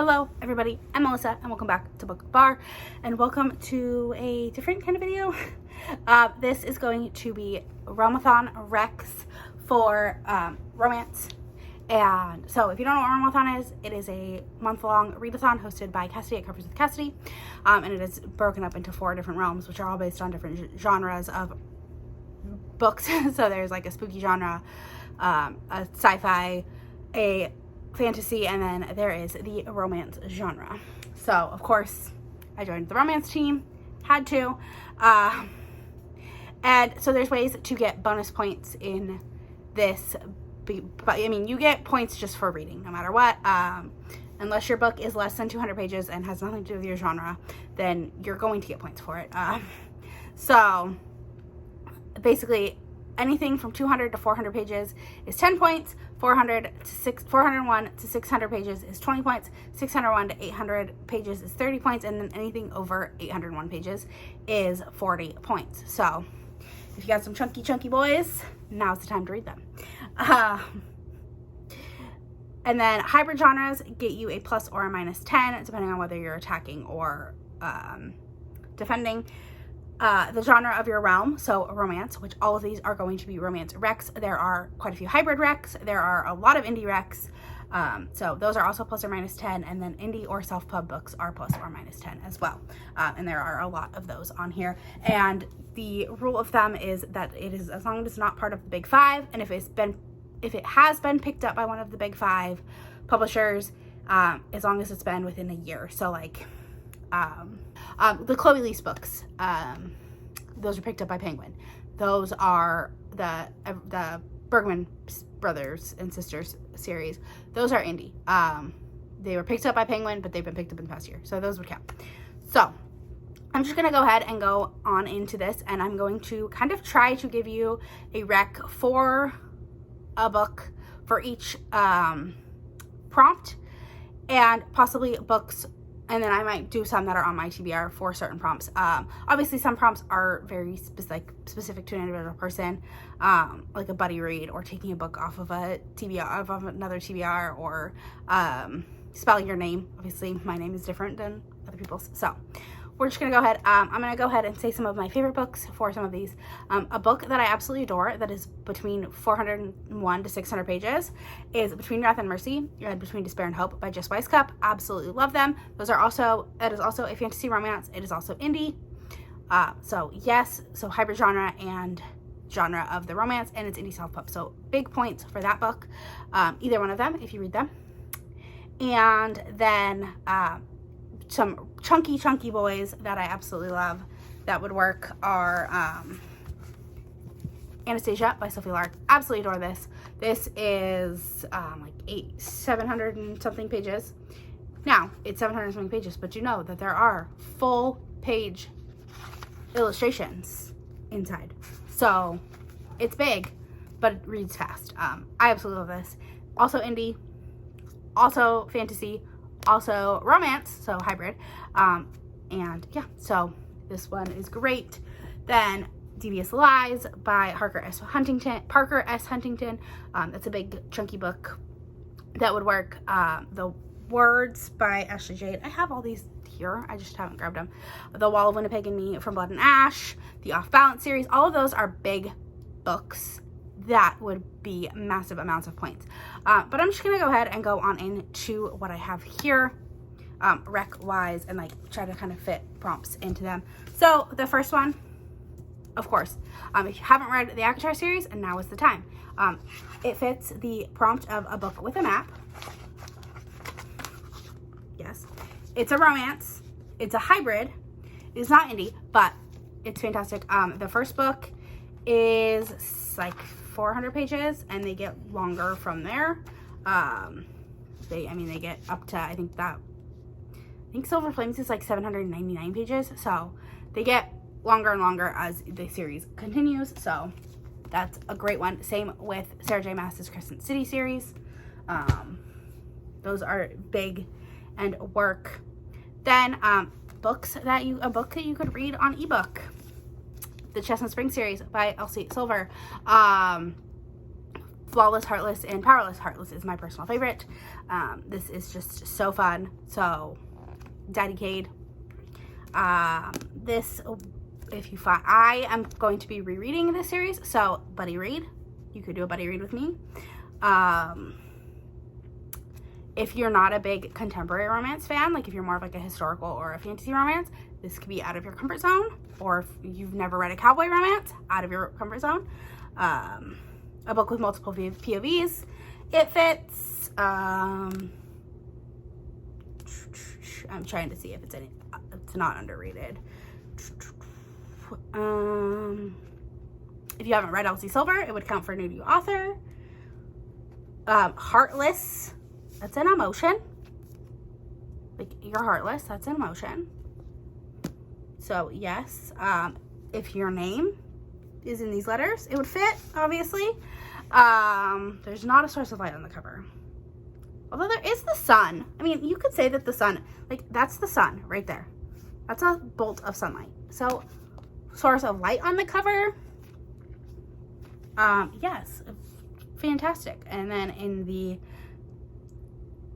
Hello everybody, I'm Melissa and welcome back to Book Bar and welcome to a different kind of video. This is going to be Romathon Rex for romance. And so if you don't know what Romathon is, it is a month-long readathon hosted by Cassidy at Covers with Cassidy. And it is broken up into 4 different realms, which are all based on different genres of books. So there's like a spooky genre, a sci-fi, a fantasy, and then there is the romance genre. So of course I joined the romance team, had to, and so there's ways to get bonus points in this, but I mean you get points just for reading no matter what, unless your book is less than 200 pages and has nothing to do with your genre, then you're going to get points for it. So basically anything from 200 to 400 pages is 10 points. 401 to 600 pages is 20 points. 601 to 800 pages is 30 points. And then anything over 801 pages is 40 points. So if you got some chunky boys, now's the time to read them. And then hybrid genres get you a plus or a minus 10, depending on whether you're attacking or defending. The genre of your realm, so romance, which all of these are going to be romance recs. There are quite a few hybrid recs. There are a lot of indie recs. So those are also plus or minus 10, and then indie or self-pub books are plus or minus 10 as well. And there are a lot of those on here. And the rule of thumb is that it is, as long as it's not part of the big 5, and if it has been picked up by one of the big 5 publishers, as long as it's been within a year. So like the Chloe Lease books, those are picked up by Penguin. Those are the Bergman brothers and sisters series. Those are indie. They were picked up by Penguin, but they've been picked up in the past year, so those would count. So I'm just gonna go ahead and go on into this, and I'm going to kind of try to give you a rec for a book for each prompt, and possibly books. And then I might do some that are on my TBR for certain prompts. Obviously, some prompts are very specific to an individual person, like a buddy read or taking a book off of a TBR, of another TBR, or spelling your name. Obviously, my name is different than other people's. So we're just going to go ahead. I'm going to go ahead and say some of my favorite books for some of these. A book that I absolutely adore that is between 401 to 600 pages is Between Wrath and Mercy, and Between Despair and Hope by Jess Weisskopf. Absolutely love them. That is also a fantasy romance. It is also indie. So yes, so hybrid genre and genre of the romance, and it's indie self-pub. So big points for that book. Either one of them if you read them. And then some chunky boys that I absolutely love that would work are Anastasia by Sophie Lark. Absolutely adore this. This is like 700 and something pages. Now, it's 700 and something pages, but you know that there are full page illustrations inside. So it's big, but it reads fast. I absolutely love this. Also indie, also fantasy, also romance, so hybrid. And yeah, so this one is great. Then Devious Lies by Parker S. Huntington. That's a big chunky book that would work. The Words by Ashley Jade. I have all these here, I just haven't grabbed them. The Wall of Winnipeg and Me from Blood and Ash, the Off Balance series. All of those are big books that would be massive amounts of points. But I'm just gonna go ahead and go on into what I have here, rec wise, and like try to kind of fit prompts into them. So the first one, of course, if you haven't read the ACOTAR series, and now is the time. It fits the prompt of a book with a map. Yes, it's a romance, it's a hybrid, it's not indie, but it's fantastic. The first book is like 400 pages, and they get longer from there. They get up to, I think Silver Flames is like 799 pages, so they get longer and longer as the series continues. So that's a great one. Same with Sarah J. Maas's Crescent City series. Those are big and work. Then a book that you could read on ebook. The Chestnut Spring series by Elsie Silver. Flawless Heartless and Powerless Heartless is my personal favorite. This is just so fun. So, Daddy Cade. This, if you find, I am going to be rereading this series, so buddy read. You could do a buddy read with me. If you're not a big contemporary romance fan, like if you're more of like a historical or a fantasy romance, this could be out of your comfort zone. Or if you've never read a cowboy romance, out of your comfort zone. A book with multiple POVs. It fits. I'm trying to see if it's not underrated. If you haven't read Elsie Silver, it would count for new to you author. Heartless, that's an emotion. Like, you're heartless, that's an emotion. So, yes. If your name is in these letters, it would fit, obviously. There's not a source of light on the cover. Although there is the sun. I mean, you could say that the sun, like, that's the sun right there. That's a bolt of sunlight. So, source of light on the cover. Yes, fantastic. And then in the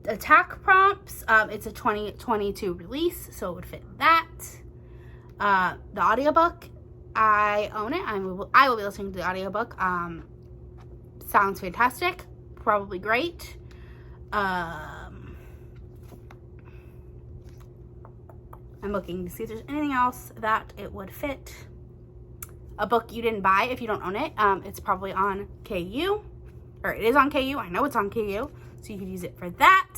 attack prompts, it's a 2022 release, so it would fit that. The audiobook, I own it. I will be listening to the audiobook. Sounds fantastic, probably great. I'm looking to see if there's anything else that it would fit. A book you didn't buy if you don't own it. It's probably on KU, or it is on KU. I know it's on KU, so you could use it for that.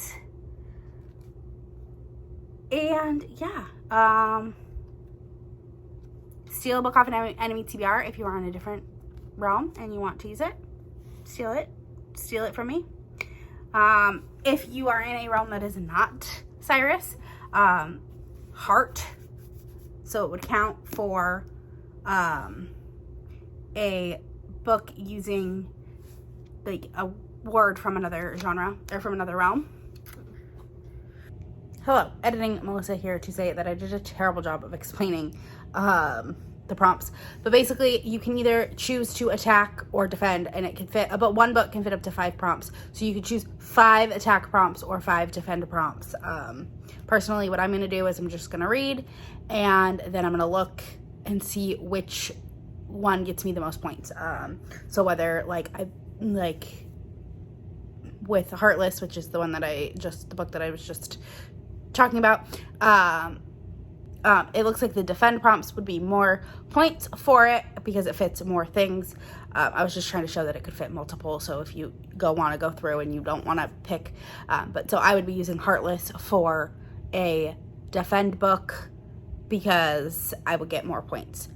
And yeah, steal a book off an enemy TBR if you are on a different realm and you want to use it. Steal it from me. If you are in a realm that is not Cyrus, heart, so it would count for a book using like a word from another genre or from another realm. Hello, editing Melissa here to say that I did a terrible job of explaining the prompts, but basically you can either choose to attack or defend, and it can fit, but one book can fit up to 5 prompts, so you could choose 5 attack prompts or 5 defend prompts. Personally, what I'm going to do is I'm just going to read, and then I'm going to look and see which one gets me the most points. So whether like with Heartless, which is the one that the book that I was just talking about, it looks like the defend prompts would be more points for it because it fits more things. I was just trying to show that it could fit multiple, so if you want to go through and you don't want to pick, but so I would be using Heartless for a defend book because I would get more points.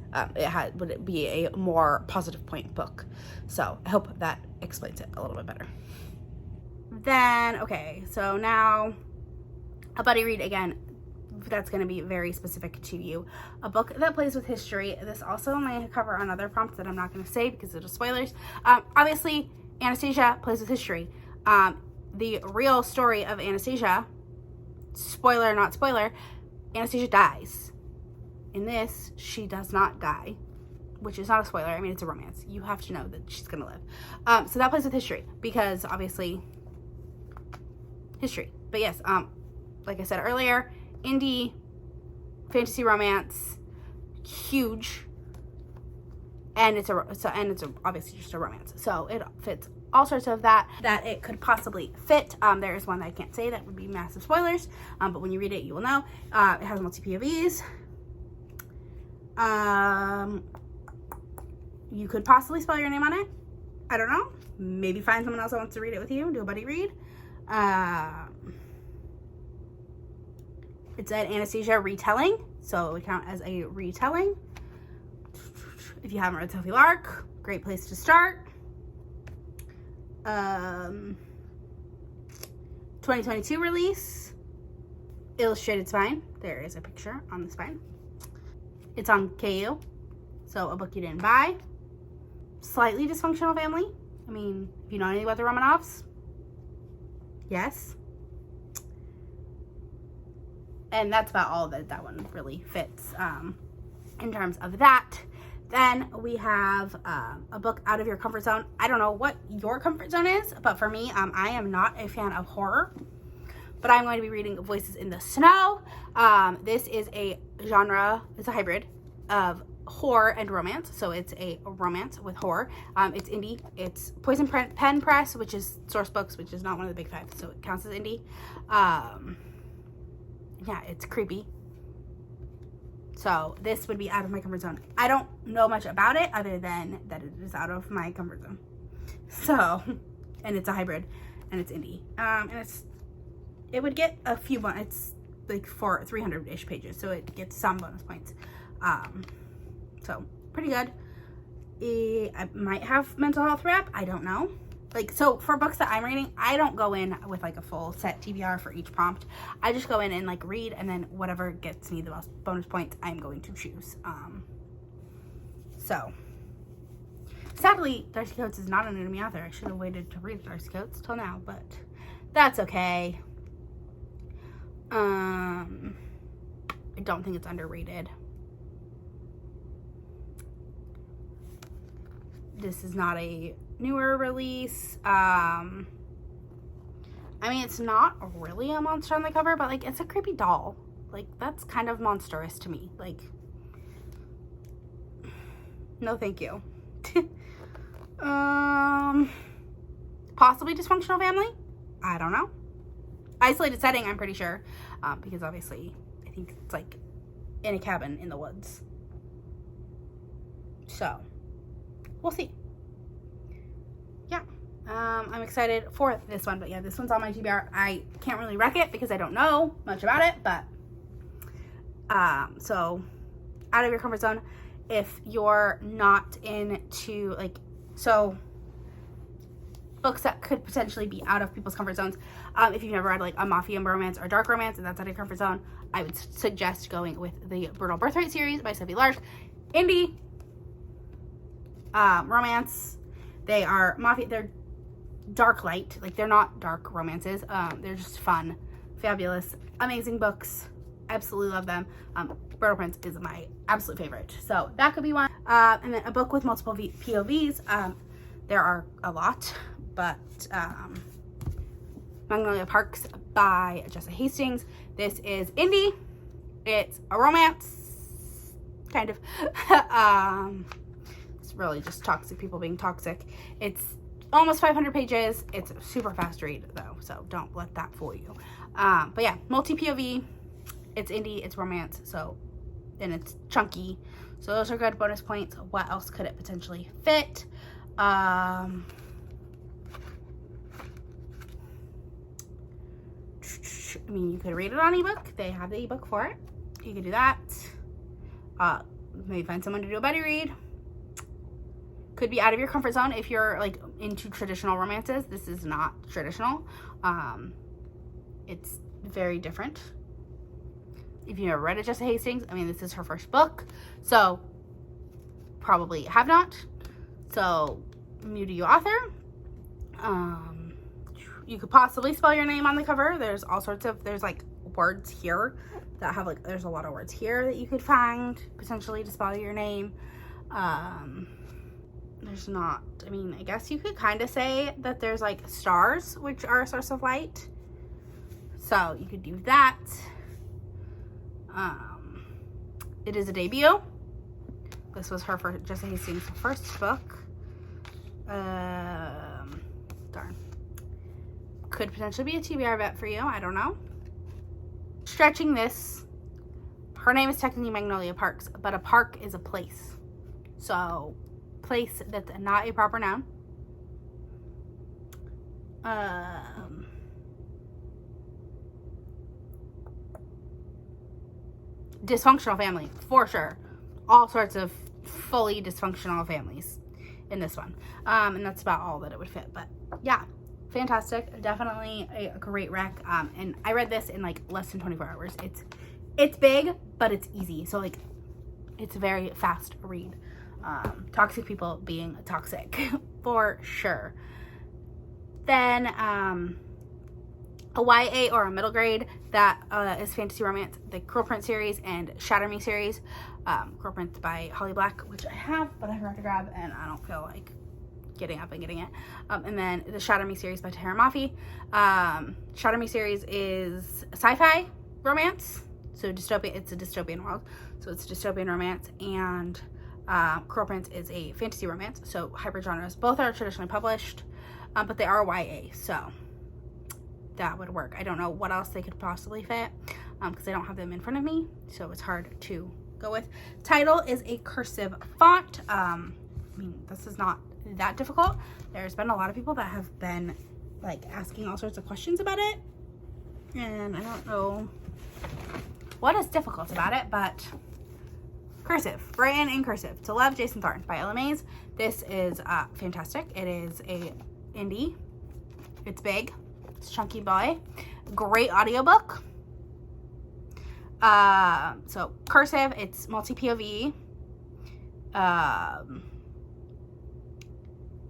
Would be a more positive point book. So I hope that explains it a little bit better. Then, okay, so now a buddy read again. That's going to be very specific to you. A book that plays with history. This also may cover another prompt that I'm not going to say because it is spoilers. Obviously, Anastasia plays with history. The real story of Anastasia, spoiler, not spoiler, Anastasia dies. In this, she does not die, which is not a spoiler. I mean, it's a romance. You have to know that she's going to live. So that plays with history because obviously history. But yes, like I said earlier, indie fantasy romance, huge, and it's obviously just a romance. So it fits all sorts of that it could possibly fit. There is one that I can't say that would be massive spoilers, but when you read it, you will know. It has multi-POVs. You could possibly spell your name on it. I don't know. Maybe find someone else that wants to read it with you. Do a buddy read. It's an Anastasia retelling, so it would count as a retelling. If you haven't read Sophie Lark, great place to start. 2022 release. Illustrated spine. There is a picture on the spine. It's on KU, so a book you didn't buy. Slightly dysfunctional family. I mean, if you know anything about the Romanovs, yes. And that's about all that one really fits in terms of that. Then we have a book out of your comfort zone. I don't know what your comfort zone is, but for me, I am not a fan of horror, but I'm going to be reading Voices in the Snow. This is a genre, it's a hybrid of horror and romance. So it's a romance with horror. It's indie. It's Poison Pen Press, which is Source Books, which is not one of the big five, so it counts as indie. Yeah, it's creepy. So this would be out of my comfort zone. I don't know much about it other than that it is out of my comfort zone. So, and it's a hybrid, and it's indie. And it would get a few it's like 300-ish pages, so it gets some bonus points. So pretty good. I might have mental health rep. I don't know. Like, so for books that I'm reading, I don't go in with like a full set TBR for each prompt. I just go in and like read, and then whatever gets me the most bonus points, I'm going to choose. So sadly, Darcy Coates is not an enemy author. I should have waited to read Darcy Coates till now, but that's okay. I don't think it's underrated. This is not a newer release. I mean, it's not really a monster on the cover, but like, it's a creepy doll. Like, that's kind of monstrous to me. Like, no thank you. Possibly dysfunctional family? I don't know. Isolated setting, I'm pretty sure, because obviously I think it's like in a cabin in the woods. So we'll see. Yeah, I'm excited for this one, but yeah, this one's on my TBR. I can't really rec it because I don't know much about it, but so out of your comfort zone. If you're not into like, so books that could potentially be out of people's comfort zones, if you've never read like a mafia romance or dark romance and that's out of your comfort zone, I would suggest going with the Brutal Birthright series by Sophie Lark. Indie romance. They are mafia, they're dark light, like they're not dark romances. They're just fun, fabulous, amazing books. Absolutely love them. Brutal Prince is my absolute favorite, so that could be one. And then a book with multiple POVs. There are a lot, but Magnolia Parks by Jessa Hastings. This is indie. It's a romance, kind of. It's really just toxic people being toxic. It's almost 500 pages. It's a super fast read though, so don't let that fool you. But yeah, multi-POV. It's indie, it's romance, so, and it's chunky. So those are good bonus points. What else could it potentially fit? I mean, you could read it on ebook. They have the ebook for it. You could do that. Maybe find someone to do a buddy read. Could be out of your comfort zone if you're like into traditional romances. This is not traditional. It's very different. If you never read it, Jessa Hastings, I mean, this is her first book, so probably have not. So, new to you author. You could possibly spell your name on the cover. There's all sorts of, there's like words here that have like, there's a lot of words here that you could find potentially to spell your name. There's not, I mean, I guess you could kind of say that there's like stars, which are a source of light. So you could do that. It is a debut. This was her first, Jessa Hastings' first book. Darn. Could potentially be a TBR vet for you. I don't know. Stretching this. Her name is technically Magnolia Parks, but a park is a place. So, place that's not a proper noun. Dysfunctional family, for sure. All sorts of fully dysfunctional families in this one. And that's about all that it would fit. But yeah, fantastic. Definitely a great rec. And I read this in like less than 24 hours. It's big, but it's easy. So like, it's a very fast read. Toxic people being toxic for sure. Then a YA or a middle grade that is fantasy romance, the Curl Print series and Shatter Me series. Curl Print by Holly Black, which I have, but I forgot to grab, and I don't feel like getting up and getting it. And then the Shatter Me series by Tara Mafi. Shatter Me series is a sci-fi romance, so dystopian. It's a dystopian world, so it's a dystopian romance. And Curl Print is a fantasy romance, so hybrid genres. Both are traditionally published, but they are YA, so that would work. I don't know what else they could possibly fit, because I don't have them in front of me, so it's hard to go with. Title is a cursive font. I mean, this is not that difficult. There's been a lot of people that have been like asking all sorts of questions about it, and I don't know what is difficult about it, but cursive, written in cursive. To Love, Jason Thorne by Ella Mays. This is fantastic. It is a indie. It's big. It's chunky boy. Great audiobook. So cursive, it's multi-POV.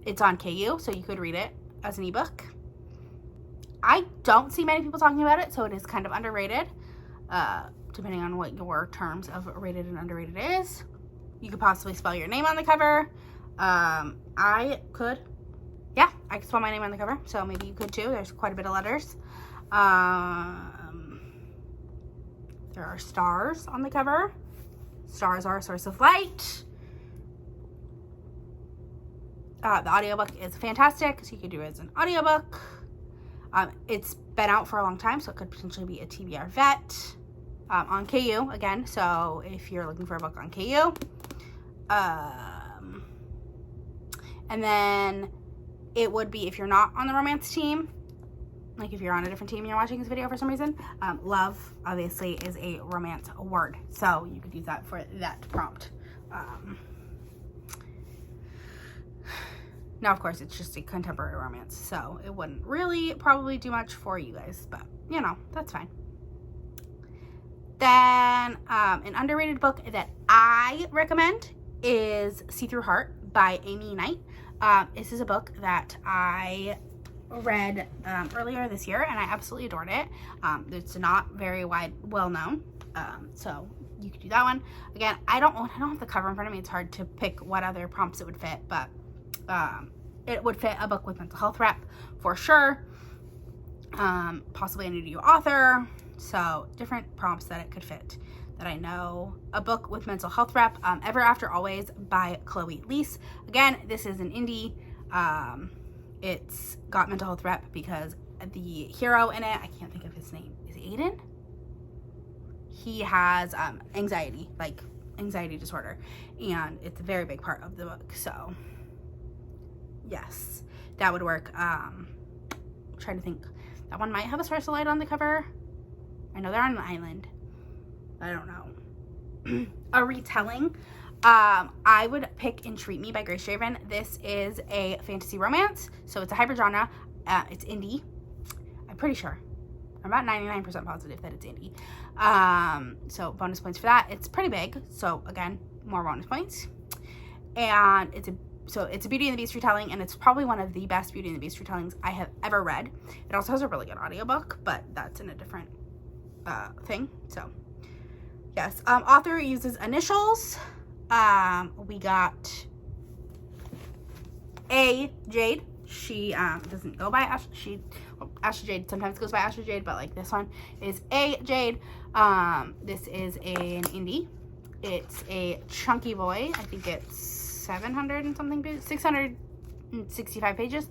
It's on KU, so you could read it as an ebook. I don't see many people talking about it, so it is kind of underrated, depending on what your terms of rated and underrated is. You could possibly spell your name on the cover. I could spell my name on the cover, so maybe you could too. There's quite a bit of letters. There are stars on the cover. Stars are a source of light. The audiobook is fantastic, so you could do it as an audiobook. It's been out for a long time, so it could potentially be a TBR vet on KU again. So if you're looking for a book on KU, and then it would be, if you're not on the romance team, like if you're on a different team and you're watching this video for some reason, love obviously is a romance word, so you could use that for that prompt. Now, of course, it's just a contemporary romance, so it wouldn't really probably do much for you guys, but, you know, that's fine. Then, an underrated book that I recommend is See Through Heart by Amy Knight. This is a book that I read earlier this year, and I absolutely adored it. It's not very well known, so you could do that one. Again, I don't have the cover in front of me. It's hard to pick what other prompts it would fit, but it would fit a book with mental health rep for sure. Possibly a new to you author. So different prompts that it could fit that I know. A book with mental health rep, Ever After Always by Chloe Leese. Again, this is an indie. It's got mental health rep because the hero in it, I can't think of his name. Is it Aiden? He has anxiety disorder, and it's a very big part of the book. So yes, that would work. I'm trying to think. That one might have a source of light on the cover. I know they're on an island. I don't know. A retelling. I would pick Entreat Me by Grace Draven. This is a fantasy romance, so it's a hybrid genre. It's indie. I'm pretty sure. I'm about 99% positive that it's indie. So bonus points for that. It's pretty big, so again, more bonus points. And it's a Beauty and the Beast retelling, and it's probably one of the best Beauty and the Beast retellings I have ever read. It also has a really good audiobook, but that's in a different thing. So yes, author uses initials. We got A. Jade. She doesn't go by Ashley Jade sometimes goes by Ashley Jade, but like this one is A. Jade. This is an indie. It's a chunky boy. I think it's 700 and something pages, 665 pages.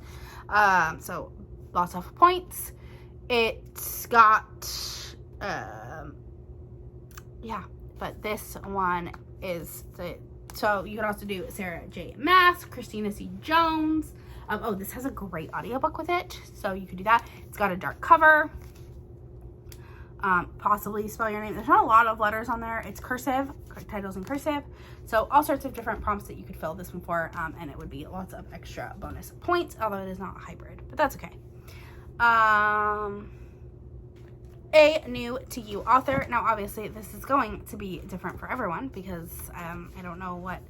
So lots of points. It's got but this one is so you can also do Sarah J. Maas, Christina C. Jones. This has a great audiobook with it, so you could do that. It's got a dark cover. Possibly spell your name. There's not a lot of letters on there. It's cursive, titles in cursive. So all sorts of different prompts that you could fill this one for, and it would be lots of extra bonus points, although it is not hybrid, but that's okay. A new to you author. Now, obviously, this is going to be different for everyone because I don't know what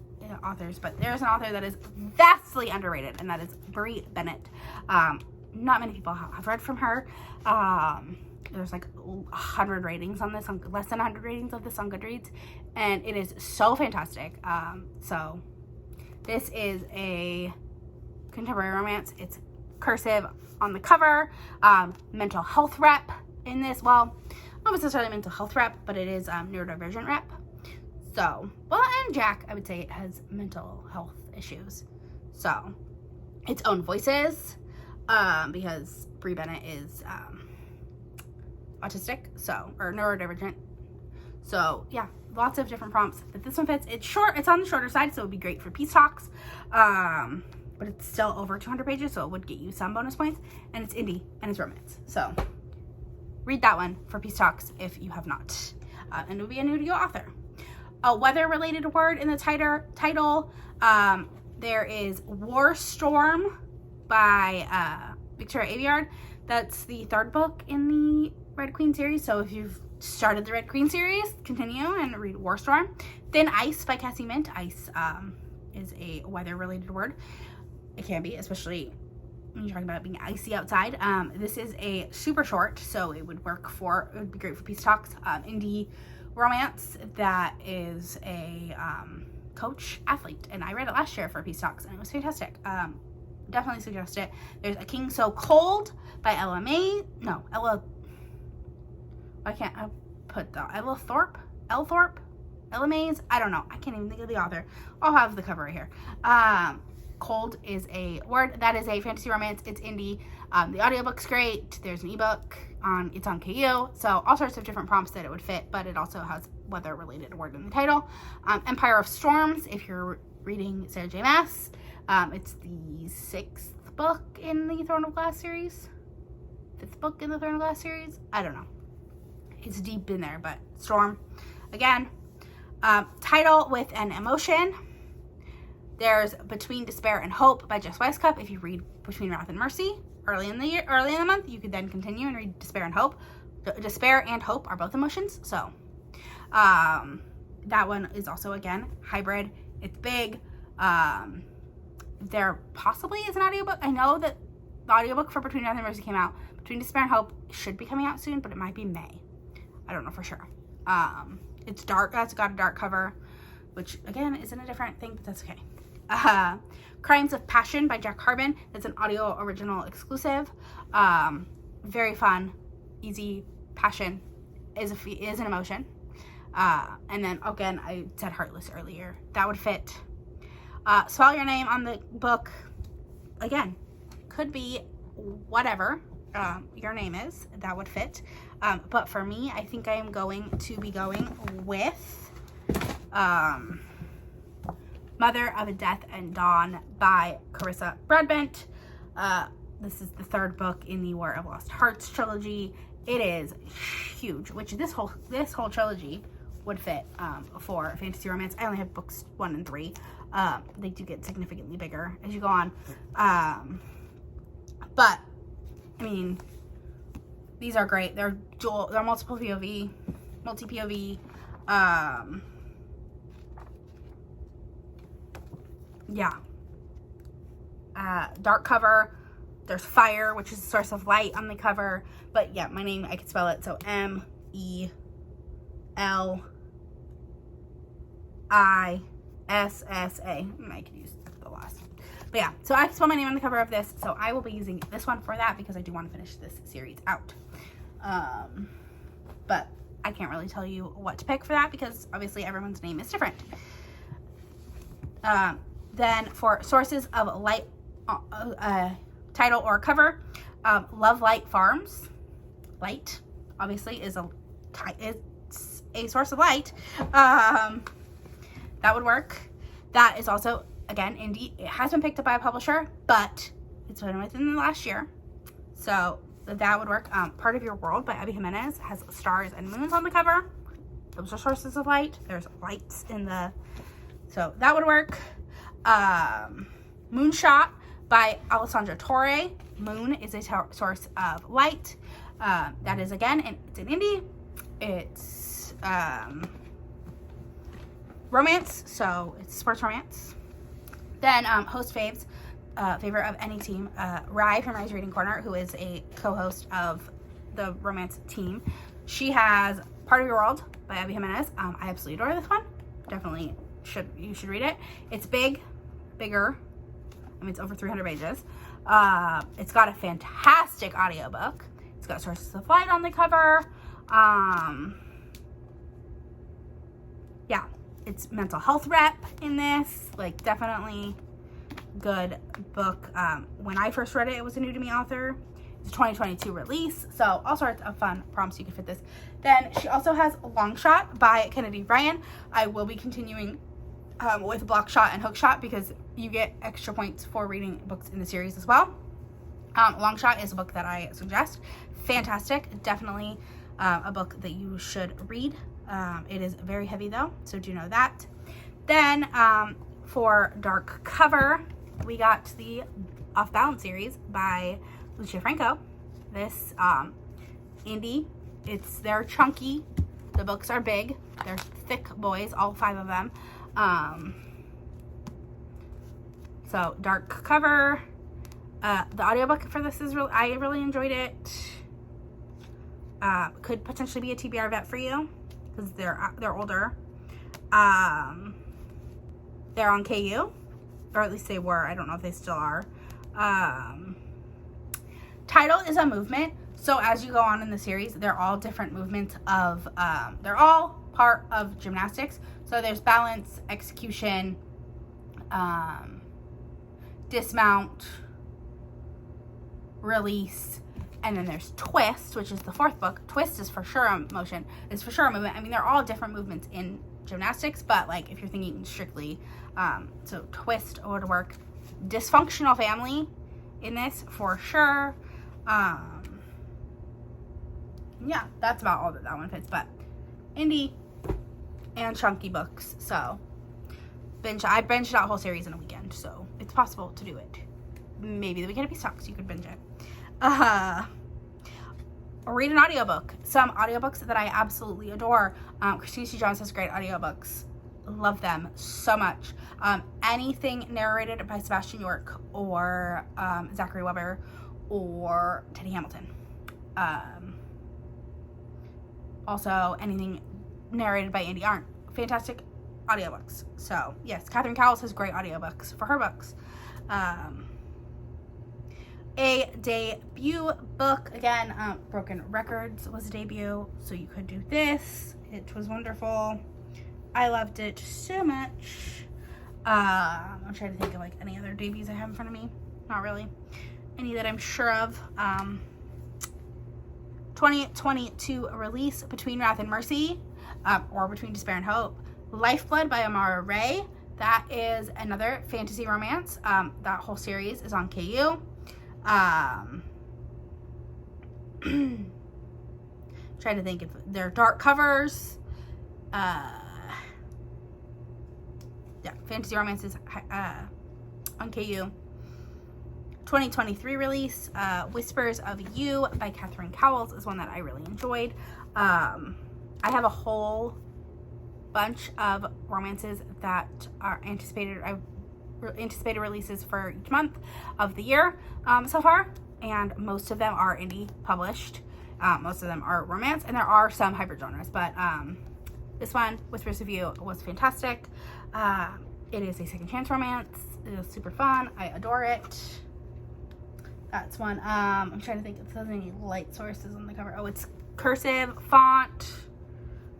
authors, but there's an author that is vastly underrated, and that is Brie Bennett. not many people have read from her. There's like 100 ratings on this, less than 100 ratings of this on Goodreads, and it is so fantastic. So this is a contemporary romance. It's cursive on the cover. Mental health rep in this. Well, not necessarily mental health rep, but it is neurodivergent rep. So, well, and Jack, I would say, has mental health issues. So, its own voices, because Brie Bennett is autistic, or neurodivergent. So, yeah, lots of different prompts. But this one fits. It's short. It's on the shorter side, so it would be great for peace talks. But it's still over 200 pages, so it would get you some bonus points. And it's indie, and it's romance. So, read that one for peace talks if you have not. And it will be a new to you author. A weather-related word in the title. There is War Storm by Victoria Aveyard. That's the third book in the Red Queen series. So if you've started the Red Queen series, continue and read War Storm. Thin Ice by Cassie Mint. Ice is a weather-related word. It can be, especially when you're talking about it being icy outside. This is a super short, so it would be great for peace talks. Indie romance that is a coach athlete, and I read it last year for peace talks, and it was fantastic. Definitely suggest it. There's A King So Cold by Ella Mays. I don't know. I can't even think of the author. I'll have the cover right here. Cold is a word. That is a fantasy romance. It's indie. The audiobook's great. There's an ebook it's on KU. So all sorts of different prompts that it would fit, but it also has weather-related word in the title. Empire of Storms, if you're reading Sarah J. Maas. It's the 6th book in the Throne of Glass series. 5th book in the Throne of Glass series. I don't know. It's deep in there, but Storm. Again, title with an emotion. There's Between Despair and Hope by Jess Weisskopf. If you read Between Wrath and Mercy early in the month, you could then continue and read Despair and Hope. Despair and hope are both emotions. So that one is also, again, hybrid. It's big. There possibly is an audiobook. I know that the audiobook for Between Wrath and Mercy came out. Between Despair and Hope should be coming out soon, but it might be May. I don't know for sure. It's dark. It's got a dark cover, which again isn't a different thing, but that's okay. Crimes of Passion by Jack Harbin. It's an audio original exclusive. Very fun, easy. Passion is an emotion. And then again, I said Heartless earlier. That would fit. Spell Your Name on the book. Again, could be whatever your name is. That would fit. But for me, I think I am going to be going with Mother of a Death and Dawn by Carissa Broadbent. This is the 3rd book in the War of Lost Hearts trilogy. It is huge, which this whole trilogy would fit for fantasy romance. I only have books 1 and 3. They do get significantly bigger as you go on. But I mean, these are great. They're multiple POV, multi-POV. Yeah. Dark cover. There's fire, which is a source of light on the cover. But yeah, my name, I could spell it. So MELISSA. I could use the last. But yeah, so I can spell my name on the cover of this. So I will be using this one for that because I do want to finish this series out. But I can't really tell you what to pick for that because obviously everyone's name is different. Then for sources of light, title or cover, Love Light Farms. Light, obviously, is a source of light. That would work. That is also, again, indie. It has been picked up by a publisher, but it's been within the last year. So that would work. Part of Your World by Abby Jimenez has stars and moons on the cover. Those are sources of light. There's lights in the... So that would work. Moonshot by Alessandra Torre. Moon is a source of light. That is, again, it's an indie. It's romance, so it's sports romance. Then host faves. favorite of any team, Rye from Rye's Reading Corner, who is a co-host of the romance team. She has Part of Your World by Abby Jimenez. I absolutely adore this one. Definitely you should read it. It's bigger. I mean, it's over 300 pages. It's got a fantastic audiobook. It's got sources of light on the cover. Yeah, it's mental health rep in this. Like, definitely good book. When I first read it, it was a new to me author. It's a 2022 release, so all sorts of fun prompts you can fit this. Then she also has Long Shot by Kennedy Bryan. I will be continuing with Block Shot and Hook Shot because you get extra points for reading books in the series as well. Long Shot is a book that I suggest. Fantastic. Definitely a book that you should read. It is very heavy though, so do know that. Then for Dark Cover, we got the Off Balance series by Lucia Franco. This indie, they're chunky. The books are big. They're thick boys, all 5 of them. So Dark Cover. The audiobook for this is I really enjoyed it. Could potentially be a TBR vet for you because they're older. They're on KU, or at least they were. I don't know if they still are. Title is a movement. So as you go on in the series, they're all different movements of, they're all part of gymnastics. So there's balance, execution, dismount, release, and then there's twist, which is the 4th book. Twist is for sure a motion. It's for sure a movement. I mean, they're all different movements in gymnastics, but like if you're thinking strictly, so twist would work. Dysfunctional family in this for sure. Yeah, that's about all that one fits, but indie and chunky books. So I binged that whole series in a weekend, so it's possible to do it. Maybe the weekend of Peace Talks, you could binge it. Read an audiobook. Some audiobooks that I absolutely adore. Christina C. Jones has great audiobooks. Love them so much. Anything narrated by Sebastian York or Zachary Weber or Teddy Hamilton. Also anything narrated by Andy Arndt. Fantastic audiobooks. So yes, Catherine Cowles has great audiobooks for her books. A debut book, again, Broken Records was a debut, so you could do this. It was wonderful. I loved it so much. I'm trying to think of like any other debuts I have in front of me. Not really. Any that I'm sure of. 2022 release, Between Wrath and Mercy, or Between Despair and Hope. Lifeblood by Amara Ray. That is another fantasy romance. That whole series is on KU. Trying to think if they're dark covers. Yeah, fantasy romances on KU. 2023 release, Whispers of You by Catherine Cowles is one that I really enjoyed. I have a whole bunch of romances that are anticipated releases for each month of the year so far, and most of them are indie published. Most of them are romance, and there are some hybrid genres, but this one, Whispers of You, was fantastic. It is a second chance romance. It is super fun. I adore it. That's one. I'm trying to think if there's any light sources on the cover. Oh, it's cursive font.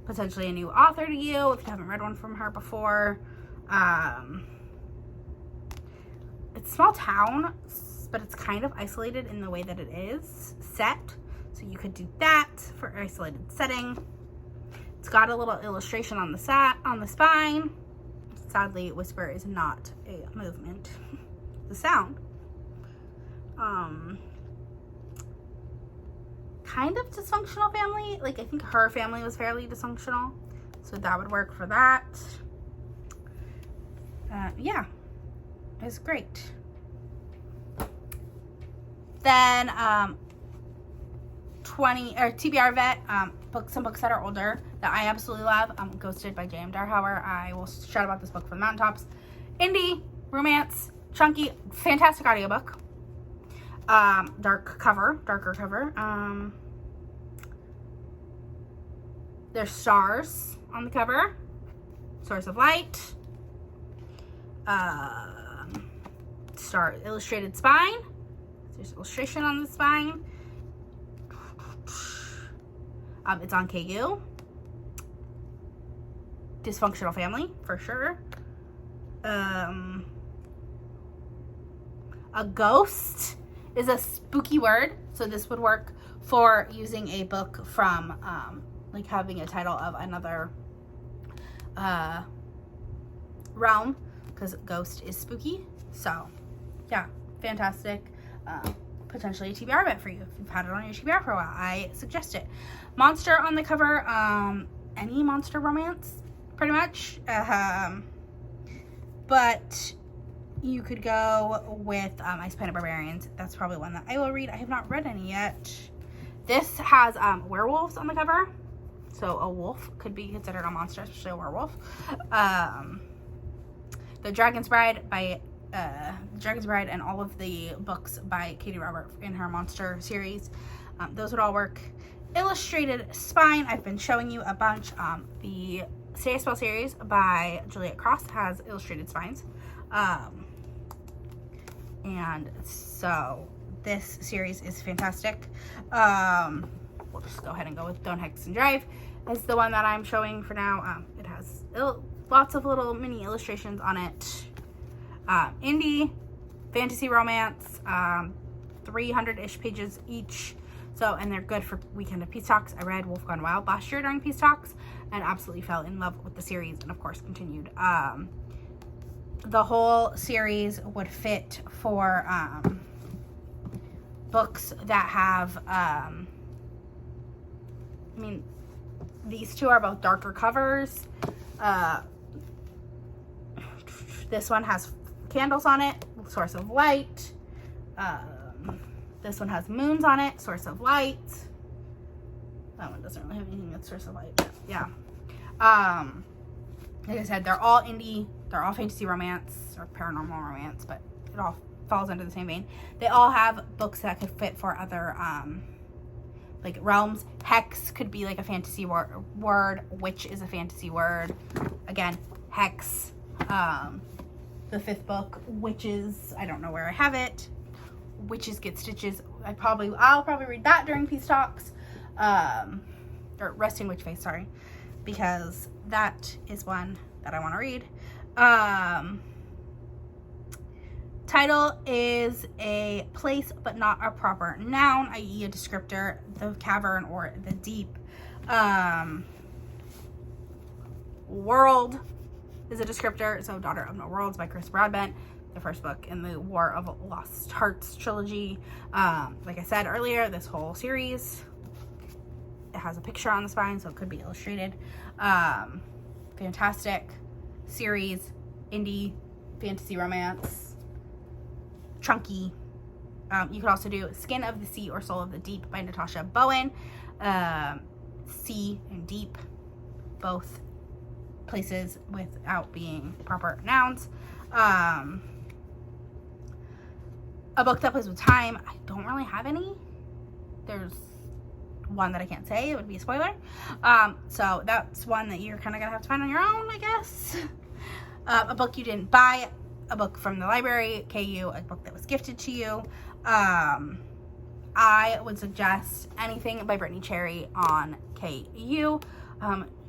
Potentially a new author to you if you haven't read one from her before. It's small town, but it's kind of isolated in the way that it is set. So you could do that for isolated setting. It's got a little illustration on the spine. Sadly, Whisper is not a movement. The sound. Kind of dysfunctional family. Like, I think her family was fairly dysfunctional, so that would work for that. Yeah, it was great. Then TBR Vet, some books that are older that I absolutely love. Ghosted by J.M. Darhauer. I will shout about this book from the mountaintops. Indie romance, Chunky, fantastic audiobook. Darker cover. There's stars on the cover. Source of light. Star illustrated spine. There's illustration on the spine. It's on KU. Dysfunctional family, for sure. A ghost is a spooky word, so this would work for using a book from, like having a title of another realm, because ghost is spooky. So, yeah, fantastic. Potentially a TBR event for you. If you've had it on your TBR for a while, I suggest it. Monster on the cover, any monster romance, pretty much. But you could go with Ice Planet Barbarians. That's probably one that I will read. I have not read any yet. This has werewolves on the cover. So a wolf could be considered a monster, especially a werewolf. The Dragon's Bride and all of the books by Katie Robert in her monster series. Those would all work. Illustrated spine, I've been showing you a bunch. The Stay a Spell series by Juliet Cross has illustrated spines. And so this series is fantastic. We'll just go ahead and go with Don't Hex and Drive as the one that I'm showing for now. It has lots of little mini illustrations on it. Indie, fantasy romance, 300-ish pages each. So, and they're good for Weekend of Peace Talks. I read Wolf Gone Wild last year during Peace Talks and absolutely fell in love with the series, and of course continued. The whole series would fit for books that have, I mean, these two are both darker covers. This one has candles on it, source of light. This one has moons on it, source of light. That one doesn't really have anything that's source of light, but yeah. Like I said, they're all indie, they're all fantasy romance or paranormal romance, but it all falls under the same vein. They all have books that could fit for other like realms. Hex could be like a fantasy word. Witch is a fantasy word. Again, hex. The fifth book, Witches, I don't know where I have it. Witches Get Stitches. I'll probably read that during Peace Talks. Or Resting Witch Face, sorry. Because that is one that I want to read. Title is a place but not a proper noun, i.e. a descriptor, the cavern or the deep. World is a descriptor, so Daughter of No Worlds by Chris Broadbent, the first book in the War of Lost Hearts trilogy. Like I said earlier, this whole series, it has a picture on the spine, so it could be illustrated. Fantastic series, indie, fantasy romance, chunky. You could also do Skin of the Sea or Soul of the Deep by Natasha Bowen. Sea and deep, both places without being proper nouns. A book that plays with time, I don't really have any. There's one that I can't say, it would be a spoiler. So that's one that you're kind of gonna have to find on your own, I guess. A book you didn't buy, a book from the library, KU, a book that was gifted to you. I would suggest anything by Brittany Cherry on KU.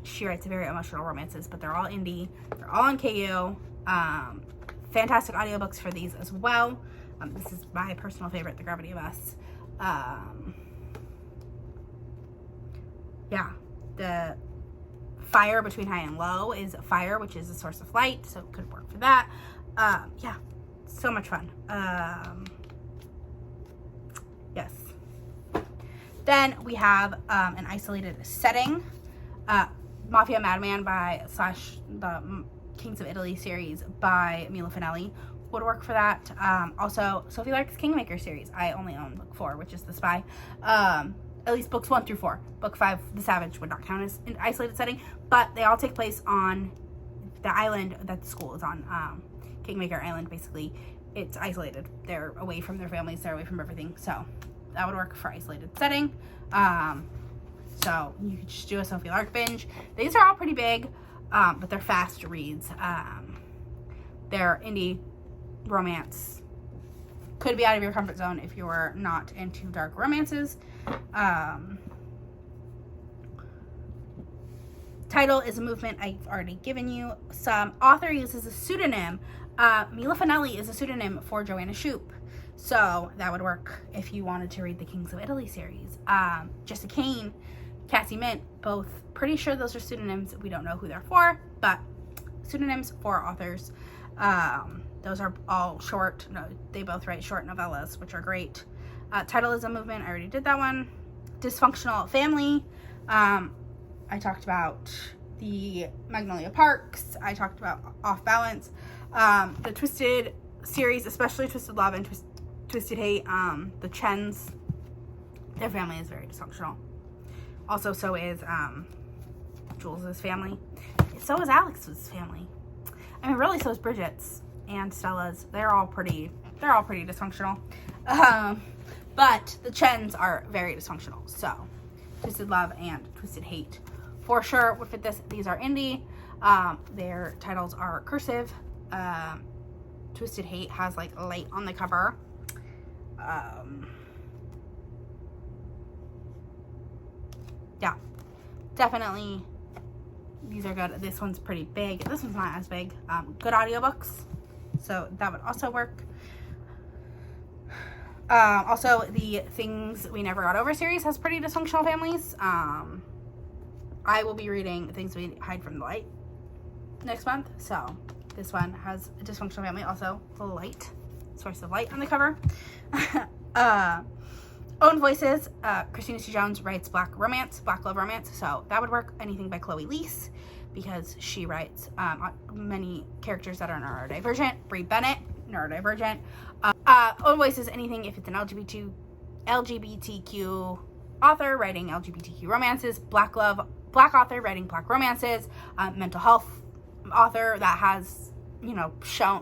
She writes very emotional romances, but they're all indie. They're all on KU. Fantastic audiobooks for these as well. This is my personal favorite, The Gravity of Us. Yeah, the Fire Between High and Low is fire, which is a source of light, so it could work for that. Yeah, so much fun. Yes. Then we have an isolated setting. Mafia Madman the Kings of Italy series by Mila Finelli would work for that. Also, Sophie Lark's Kingmaker series. I only own book 4, which is The Spy. At least books 1 through 4. Book 5, The Savage, would not count as an isolated setting, but they all take place on the island that the school is on. Kingmaker Island, basically. it's isolated. They're away from their families. They're away from everything. So that would work for isolated setting. So you could just do a Sophie Lark binge. These are all pretty big, but they're fast reads. They're indie romance. Could be out of your comfort zone if you're not into dark romances. Title is a movement. I've already given you. Some author uses a pseudonym. Mila Finelli is a pseudonym for Joanna Shupe. So that would work if you wanted to read the Kings of Italy series. Jessica Kane, Cassie Mint, both pretty sure those are pseudonyms. We don't know who they're for, but pseudonyms for authors. Those are all short. No, they both write short novellas, which are great. Title is a movement. I already did that one. Dysfunctional family. I talked about the Magnolia Parks. I talked about Off Balance. The Twisted series, especially Twisted Love and Twisted Hate. The Chens, their family is very dysfunctional. Also, so is Jules' family. So is Alex's family. I mean, really, so is Bridget's and Stella's. They're all pretty dysfunctional. But the Chens are very dysfunctional. So, Twisted Love and Twisted Hate for sure would fit this. These are indie. Their titles are cursive. Twisted Hate has like light on the cover. Yeah, definitely. These are good. This one's pretty big. This one's not as big. Good audiobooks. So that would also work. Also, the Things We Never Got Over series has pretty dysfunctional families. I will be reading Things We Hide from the Light next month. So this one has a dysfunctional family. Also, a light, source of light on the cover. Own Voices. Christina C. Jones writes black love romance. So that would work. Anything by Chloe Leese, because she writes many characters that are neurodivergent. Brie Bennett, neurodivergent. Own Voices, anything if it's an LGBTQ author writing LGBTQ romances. Black author writing black romances. Mental health author that has,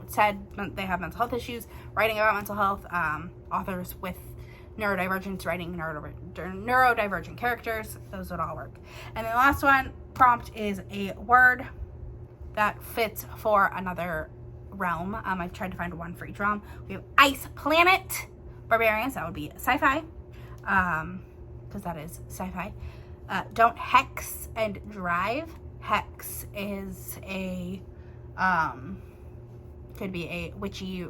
said they have mental health issues, writing about mental health. Authors with neurodivergence writing neurodivergent characters. Those would all work. And then the last one, prompt, is a word that fits for another realm. I've tried to find one for each realm. We have Ice Planet Barbarians. That would be sci-fi, because that is sci-fi. Don't Hex and Drive. Hex is could be a witchy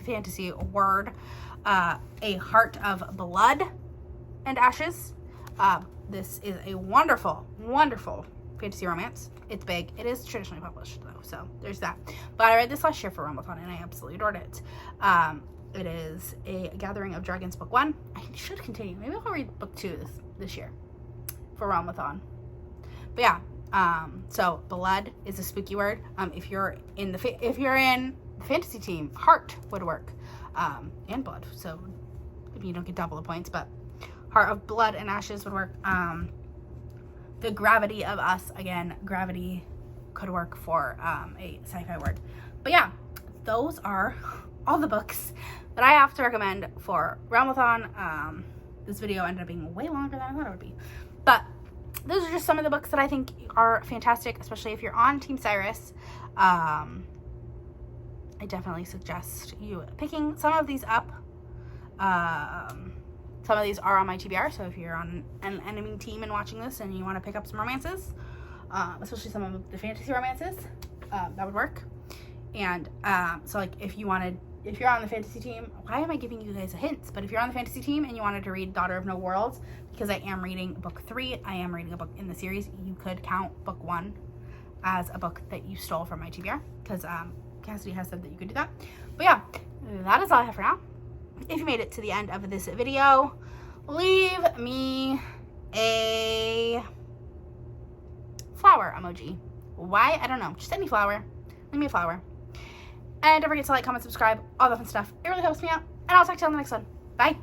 fantasy word. A Heart of Blood and Ashes. This is a wonderful fantasy romance. It's big. It is traditionally published though, so there's that. But I read this last year for Realmathon and I absolutely adored it. It is A Gathering of Dragons book 1. I should continue. Maybe I'll read book 2 this year for Realmathon. But yeah, so blood is a spooky word. If you're in the fantasy team, heart would work, and blood. So you don't get double the points, but Heart of Blood and Ashes would work. The Gravity of Us, again, gravity could work for a sci-fi word. But yeah, those are all the books that I have to recommend for Realmathon. This video ended up being way longer than I thought it would be, but those are just some of the books that I think are fantastic, especially if you're on Team Cyrus. I definitely suggest you picking some of these up. Some of these are on my TBR, so if you're on an enemy team and watching this and you want to pick up some romances, especially some of the fantasy romances, that would work. And so like if you're on the fantasy team, why am I giving you guys a hint? But if you're on the fantasy team and you wanted to read Daughter of No Worlds, because I am reading book 3, I am reading a book in the series, you could count book 1 as a book that you stole from my TBR, because Cassidy has said that you could do that. But yeah, that is all I have for now. If you made it to the end of this video, leave me a flower emoji. Why? I don't know. Just any flower. Leave me a flower. And don't forget to like, comment, subscribe, all that fun stuff. It really helps me out. And I'll talk to you on the next one. Bye.